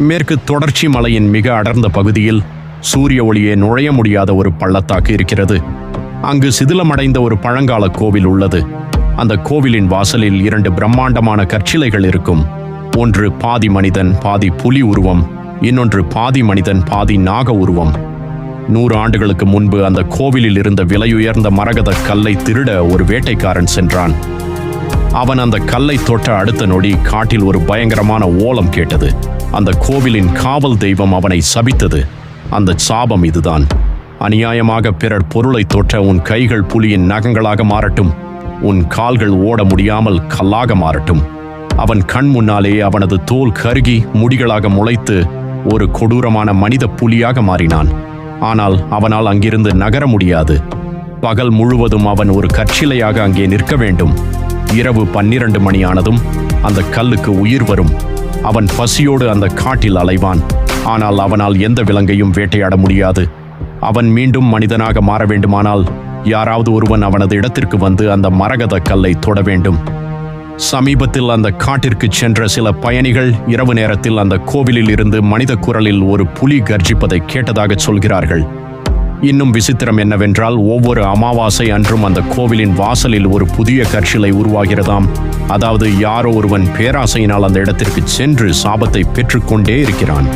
மேற்கு தொடர்ச்சி மலையின் மிக அடர்ந்த பகுதியில் சூரிய ஒளியே நுழைய முடியாத ஒரு பள்ளத்தாக்கு இருக்கிறது. அங்கு சிதிலமடைந்த ஒரு பழங்கால கோவில் உள்ளது. அந்த கோவிலின் வாசலில் 2 பிரம்மாண்டமான கற்சிலைகள் இருக்கும். ஒன்று பாதி மனிதன் பாதி புலி உருவம், இன்னொன்று பாதி மனிதன் பாதி நாக உருவம். 100 ஆண்டுகளுக்கு முன்பு அந்த கோவிலில் இருந்த விலையுயர்ந்த மரகத கல்லை திருட ஒரு வேட்டைக்காரன் சென்றான். அவன் அந்த கல்லை தொட்ட அடுத்த நொடி காட்டில் ஒரு பயங்கரமான ஓலம் கேட்டது. அந்த கோவிலின் காவல் தெய்வம் அவனை சபித்தது. அந்த சாபம் இதுதான்: அநியாயமாக பிறர் பொருளை தொட்ட உன் கைகள் புலியின் நகங்களாக மாறட்டும், உன் கால்கள் ஓட முடியாமல் கல்லாக மாறட்டும். அவன் கண் முன்னாலே அவனது தோல் கருகி முடிகளாக முளைத்து ஒரு கொடூரமான மனித புலியாக மாறினான். ஆனால் அவனால் அங்கிருந்து நகர முடியாது. பகல் முழுவதும் அவன் ஒரு கற்சிலையாக அங்கே நிற்க வேண்டும். இரவு 12 மணி ஆனதும் அந்த கல்லுக்கு உயிர் வரும். அவன் பசியோடு அந்த காட்டில் அலைவான். ஆனால் அவனால் எந்த விலங்கையும் வேட்டையாட முடியாது. அவன் மீண்டும் மனிதனாக மாற வேண்டுமானால் யாராவது ஒருவன் அவனது இடத்திற்கு வந்து அந்த மரகத கல்லை தொட வேண்டும். சமீபத்தில் அந்த காட்டிற்கு சென்ற சில பயணிகள் இரவு நேரத்தில் அந்த கோவிலில் இருந்து மனித குரலில் ஒரு புலி கர்ஜிப்பதை கேட்டதாக சொல்கிறார்கள். இன்னும் விசித்திரம் என்னவென்றால், ஒவ்வொரு அமாவாசை அன்றும் அந்த கோவிலின் வாசலில் ஒரு புதிய கற்சிலை உருவாகிறதாம். அதாவது யாரோ ஒருவன் பேராசையினால் அந்த இடத்திற்கு சென்று சாபத்தை பெற்றுக்கொண்டே இருக்கிறான்.